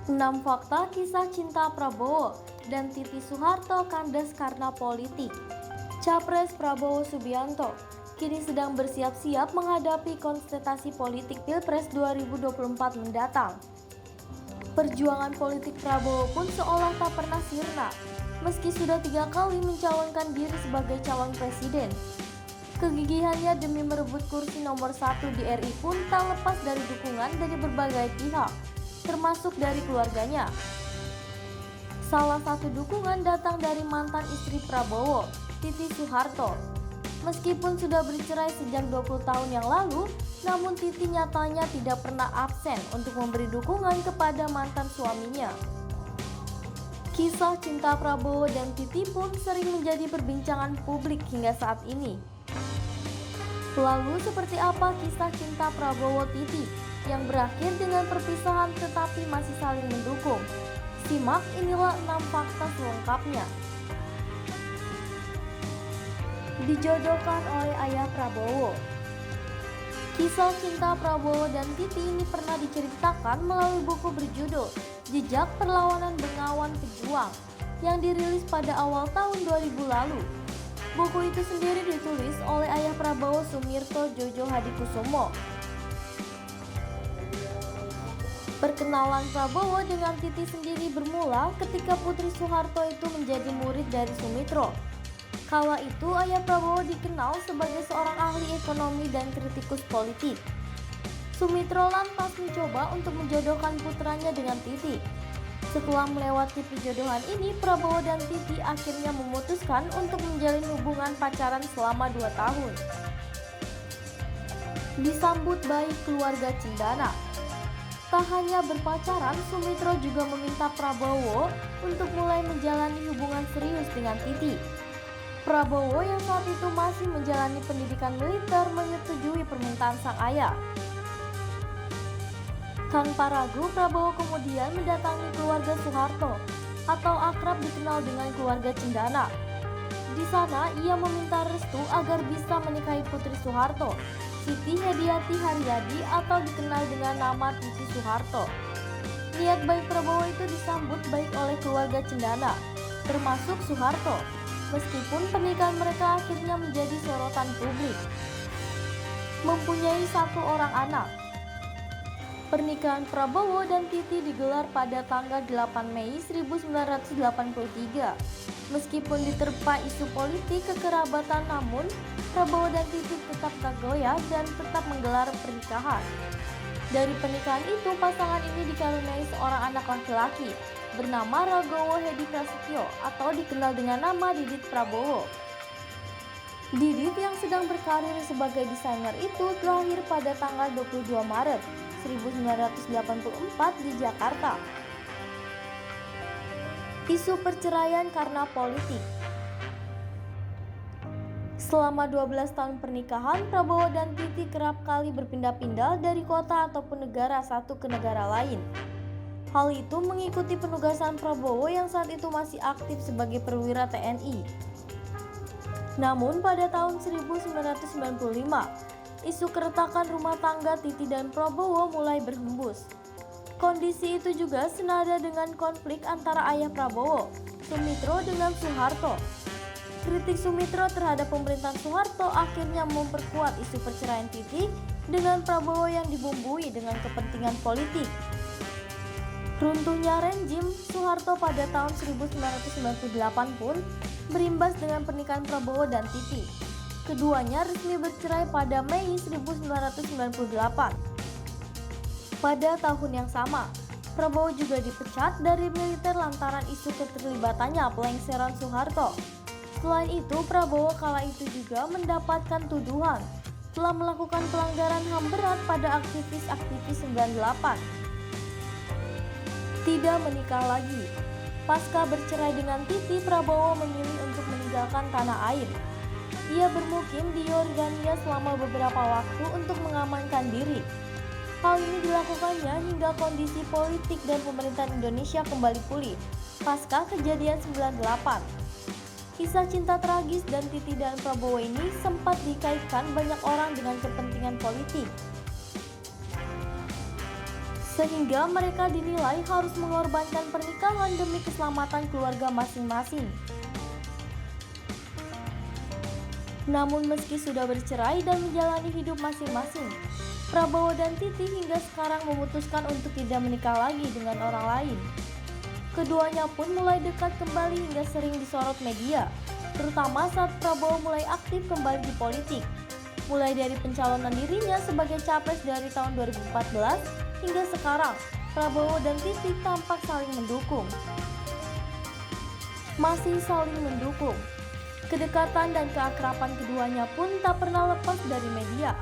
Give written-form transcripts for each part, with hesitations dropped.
6 fakta kisah cinta Prabowo dan Titi Soeharto kandas karena politik. Capres Prabowo Subianto kini sedang bersiap-siap menghadapi kontestasi politik Pilpres 2024 mendatang. Perjuangan politik Prabowo pun seolah tak pernah sirna, meski sudah 3 kali mencalonkan diri sebagai calon presiden. Kegigihannya demi merebut kursi nomor 1 di RI pun tak lepas dari dukungan dari berbagai pihak, termasuk dari keluarganya. Salah satu dukungan datang dari mantan istri Prabowo, Titi Soeharto. Meskipun sudah bercerai sejak 20 tahun yang lalu, namun Titi nyatanya tidak pernah absen untuk memberi dukungan kepada mantan suaminya. Kisah cinta Prabowo dan Titi pun sering menjadi perbincangan publik hingga saat ini. Lalu seperti apa kisah cinta Prabowo-Titi yang berakhir dengan perpisahan tetapi masih saling mendukung? Simak, inilah 6 fakta selengkapnya. Dijodohkan oleh ayah Prabowo. Kisah cinta Prabowo dan Titi ini pernah diceritakan melalui buku berjudul Jejak Perlawanan Bengawan Pejuang yang dirilis pada awal tahun 2000 lalu. Buku itu sendiri ditulis oleh ayah Prabowo, Sumirto Jojo Hadikusumo. Perkenalan Prabowo dengan Titi sendiri bermula ketika Putri Soeharto itu menjadi murid dari Sumitro. Kala itu ayah Prabowo dikenal sebagai seorang ahli ekonomi dan kritikus politik. Sumitro lantas mencoba untuk menjodohkan putranya dengan Titi. Setelah melewati perjodohan ini, Prabowo dan Titi akhirnya memutuskan untuk menjalin hubungan pacaran selama 2 tahun. Disambut baik keluarga Cendana. Tak hanya berpacaran, Sumitro juga meminta Prabowo untuk mulai menjalani hubungan serius dengan Titi. Prabowo yang saat itu masih menjalani pendidikan militer menyetujui permintaan sang ayah. Tanpa ragu, Prabowo kemudian mendatangi keluarga Soeharto atau akrab dikenal dengan keluarga Cendana. Di sana ia meminta restu agar bisa menikahi Putri Soeharto, Siti Hediati Haryadi atau dikenal dengan nama Titi Soeharto. Niat baik Prabowo itu disambut baik oleh keluarga Cendana, termasuk Soeharto, meskipun pernikahan mereka akhirnya menjadi sorotan publik. Mempunyai 1 orang anak. Pernikahan Prabowo dan Titi digelar pada tanggal 8 Mei 1983. Meskipun diterpa isu politik kekerabatan, namun Prabowo dan Titi tetap tak goyah dan tetap menggelar pernikahan. Dari pernikahan itu, pasangan ini dikaruniai seorang anak laki-laki bernama Ragowo Hedi Prasetyo atau dikenal dengan nama Didit Prabowo. Didit yang sedang berkarir sebagai desainer itu lahir pada tanggal 22 Maret 1984 di Jakarta. Isu perceraian karena politik. Selama 12 tahun pernikahan, Prabowo dan Titi kerap kali berpindah-pindah dari kota ataupun negara satu ke negara lain. Hal itu mengikuti penugasan Prabowo yang saat itu masih aktif sebagai perwira TNI. Namun pada tahun 1995, isu keretakan rumah tangga Titi dan Prabowo mulai berhembus. Kondisi itu juga senada dengan konflik antara ayah Prabowo, Sumitro dengan Soeharto. Kritik Sumitro terhadap pemerintahan Soeharto akhirnya memperkuat isu perceraian Titi dengan Prabowo yang dibumbui dengan kepentingan politik. Runtuhnya rezim Soeharto pada tahun 1998 pun berimbas dengan pernikahan Prabowo dan Titi. Keduanya resmi bercerai pada Mei 1998. Pada tahun yang sama, Prabowo juga dipecat dari militer lantaran isu keterlibatannya pelengseran Soeharto. Selain itu, Prabowo kala itu juga mendapatkan tuduhan telah melakukan pelanggaran HAM berat pada aktivis-aktivis 98. Tidak menikah lagi. Pasca bercerai dengan Titi, Prabowo memilih untuk meninggalkan tanah air. Ia bermukim di Yordania selama beberapa waktu untuk mengamankan diri. Hal ini dilakukannya hingga kondisi politik dan pemerintahan Indonesia kembali pulih pasca kejadian 98. Kisah cinta tragis dan Titi dan Prabowo ini sempat dikaitkan banyak orang dengan kepentingan politik. sehingga mereka dinilai harus mengorbankan pernikahan demi keselamatan keluarga masing-masing. Namun meski sudah bercerai dan menjalani hidup masing-masing, Prabowo dan Titi hingga sekarang memutuskan untuk tidak menikah lagi dengan orang lain. Keduanya pun mulai dekat kembali hingga sering disorot media, terutama saat Prabowo mulai aktif kembali di politik. Mulai dari pencalonan dirinya sebagai capres dari tahun 2014 hingga sekarang, Prabowo dan Titi tampak saling mendukung. Masih saling mendukung. Kedekatan dan keakraban keduanya pun tak pernah lepas dari media.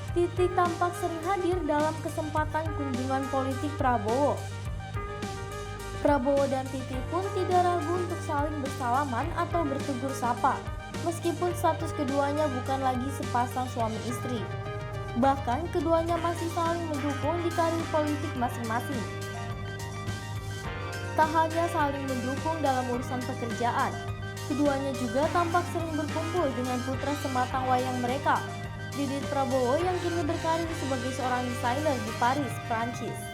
Titi tampak sering hadir dalam kesempatan kunjungan politik Prabowo. Prabowo dan Titi pun tidak ragu untuk saling bersalaman atau bertegur sapa, meskipun status keduanya bukan lagi sepasang suami istri. Bahkan keduanya masih saling mendukung di karir politik masing-masing. Tak hanya saling mendukung dalam urusan pekerjaan, keduanya juga tampak sering berkumpul dengan putra sematang wayang mereka, Didit Prabowo yang kini berkarir sebagai seorang desainer di Paris, Prancis.